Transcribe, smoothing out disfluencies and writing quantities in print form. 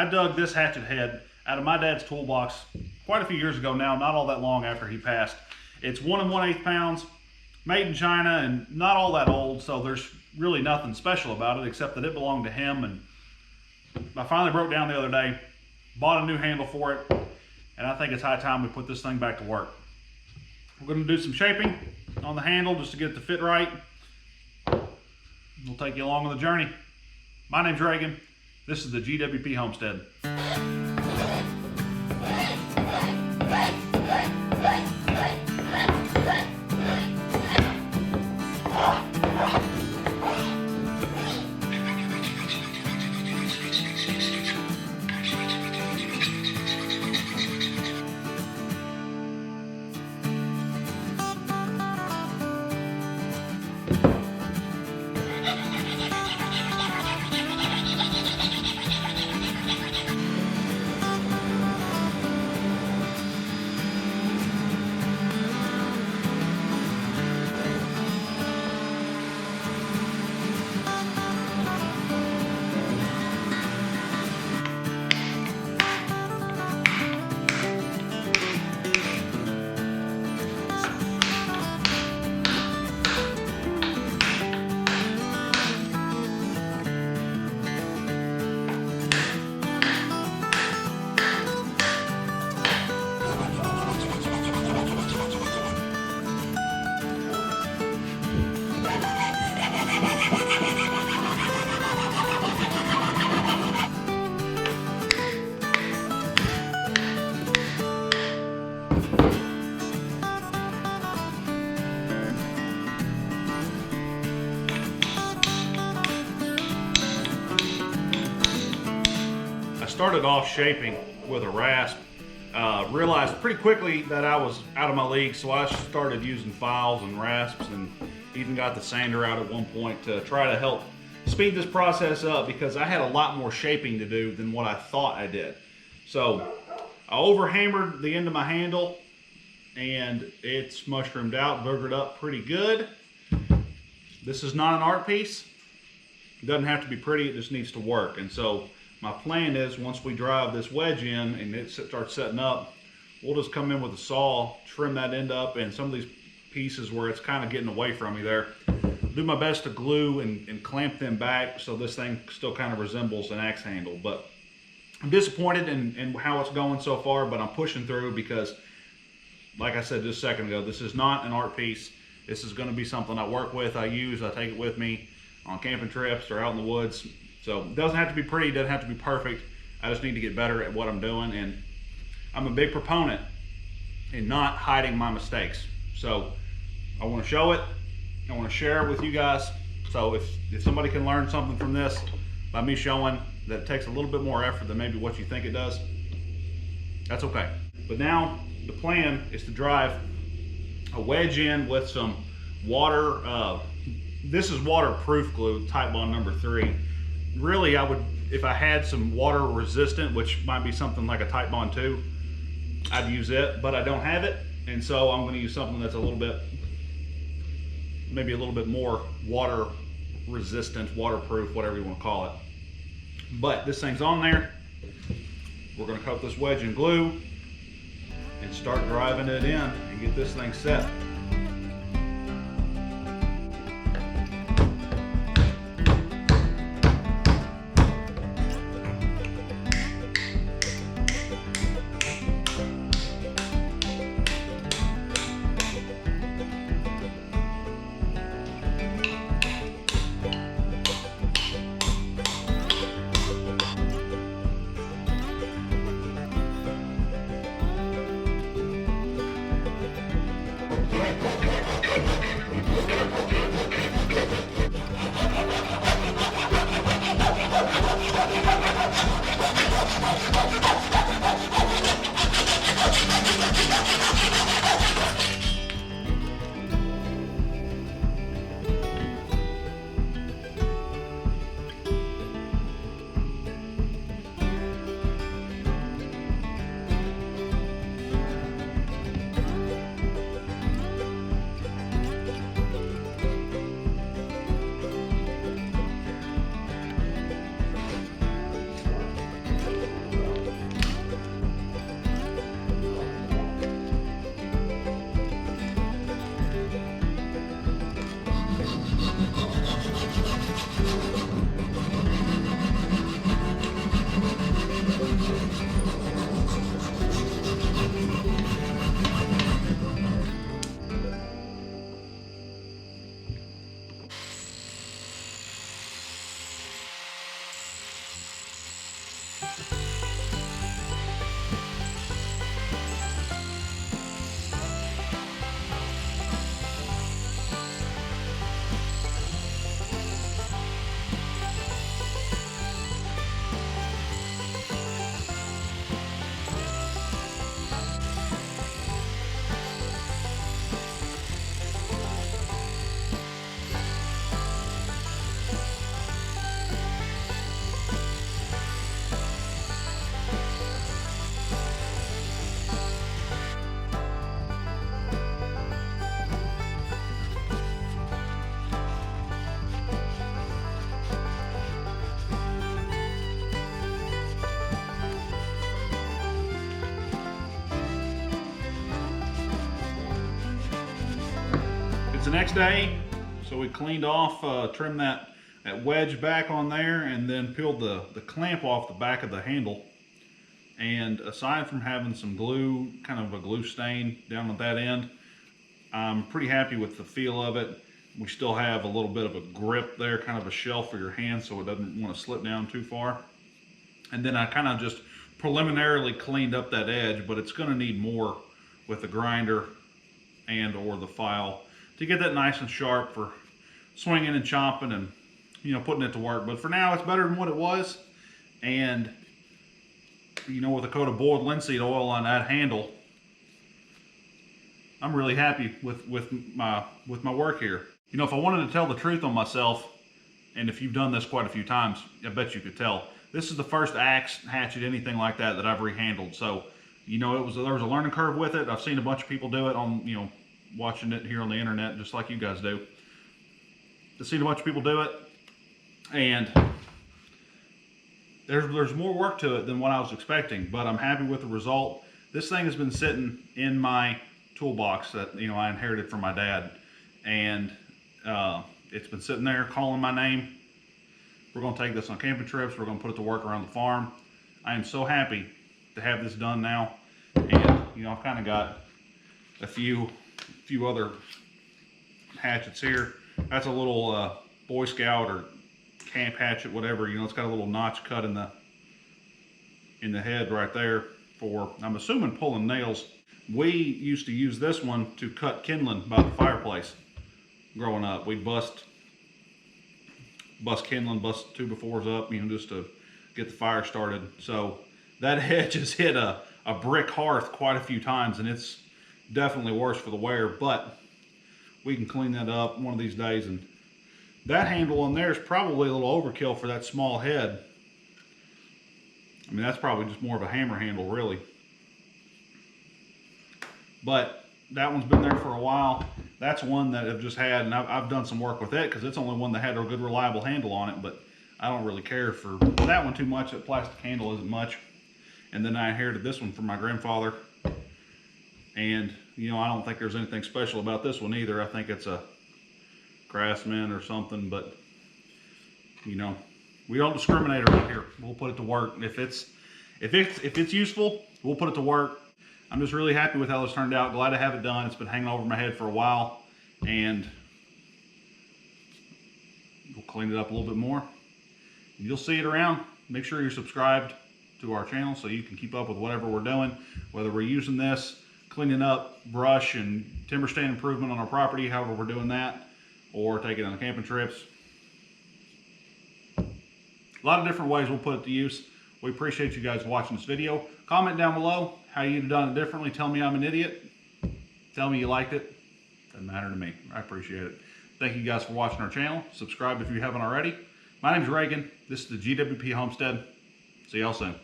I dug this hatchet head out of my dad's toolbox quite a few years ago now, not all that long after he passed. It's 1 1/8 pounds, made in China, and not all that old, so there's really nothing special about it except that it belonged to him. And I finally broke down the other day, bought a new handle for it, and I think it's high time we put this thing back to work. We're going to do some shaping on the handle just to get it to fit right. We'll take you along on the journey. My name's Reagan. This is the GWP Homestead. Started off shaping with a rasp. Realized pretty quickly that I was out of my league, so I started using files and rasps, and even got the sander out at one point to try to help speed this process up, because I had a lot more shaping to do than what I thought I did. So I overhammered the end of my handle, and it's mushroomed out, boogered up pretty good. This is not an art piece. It doesn't have to be pretty, it just needs to work. And so my plan is, once we drive this wedge in and it starts setting up, we'll just come in with a saw, trim that end up, and some of these pieces where it's kind of getting away from me there, do my best to glue and clamp them back so this thing still kind of resembles an axe handle. But I'm disappointed in how it's going so far, but I'm pushing through because, like I said just a second ago, this is not an art piece. This is going to be something I work with, I use, I take it with me on camping trips or out in the woods. So it doesn't have to be pretty, it doesn't have to be perfect. I just need to get better at what I'm doing, and I'm a big proponent in not hiding my mistakes. So I want to show it, I want to share it with you guys. So if somebody can learn something from this by me showing that it takes a little bit more effort than maybe what you think it does, that's okay. But now the plan is to drive a wedge in with some water. This is waterproof glue, Type Bond number 3. Really, I would, if I had some water resistant, which might be something like a Type Bond 2, I'd use it, but I don't have it, and so I'm going to use something that's a little bit, maybe a little bit more water resistant, waterproof, whatever you want to call it. But this thing's on there. We're going to coat this wedge in glue and start driving it in and get this thing set. It's the next day, so we cleaned off, trimmed that wedge back on there, and then peeled the clamp off the back of the handle. And aside from having some glue, kind of a glue stain down at that end, I'm pretty happy with the feel of it. We still have a little bit of a grip there, kind of a shelf for your hand so it doesn't want to slip down too far. And then I kind of just preliminarily cleaned up that edge, but it's going to need more with the grinder and or the file to get that nice and sharp for swinging and chopping and, you know, putting it to work. But for now, it's better than what it was. And, you know, with a coat of boiled linseed oil on that handle, I'm really happy with my work here. You know, if I wanted to tell the truth on myself, and if you've done this quite a few times, I bet you could tell. This is the first axe, hatchet, anything like that I've rehandled. So, you know, there was a learning curve with it. I've seen a bunch of people do it on, you know, watching it here on the internet, just like you guys do. I've seen a bunch of people do it, and there's more work to it than what I was expecting, but I'm happy with the result. This thing has been sitting in my toolbox that, you know, I inherited from my dad, and it's been sitting there calling my name. We're going to take this on camping trips. We're going to put it to work around the farm. I am so happy to have this done now, and, you know, I've kind of got a few other hatchets here. That's a little Boy Scout or camp hatchet, whatever. You know, it's got a little notch cut in the head right there for, I'm assuming, pulling nails. We used to use this one to cut kindling by the fireplace growing up. We'd bust kindling, bust 2x4s up, you know, just to get the fire started. So that edge has hit a brick hearth quite a few times, and it's definitely worse for the wear, but we can clean that up one of these days. And that handle on there is probably a little overkill for that small head. I mean, that's probably just more of a hammer handle, really. But that one's been there for a while. That's one that I've just had, and I've done some work with it because it's the only one that had a good reliable handle on it, but I don't really care for that one too much. That plastic handle isn't much. And then I inherited this one from my grandfather. And, you know, I don't think there's anything special about this one either. I think it's a Craftsman or something, but, you know, we don't discriminate around here. We'll put it to work. If it's useful, we'll put it to work. I'm just really happy with how this turned out. Glad to have it done. It's been hanging over my head for a while, and we'll clean it up a little bit more. You'll see it around. Make sure you're subscribed to our channel so you can keep up with whatever we're doing, whether we're using this, cleaning up brush and timber stand improvement on our property, however we're doing that, or taking it on camping trips. A lot of different ways we'll put it to use. We appreciate you guys watching this video. Comment down below how you'd have done it differently. Tell me I'm an idiot. Tell me you liked it. Doesn't matter to me. I appreciate it. Thank you guys for watching our channel. Subscribe if you haven't already. My name's Reagan. This is the GWP Homestead. See y'all soon.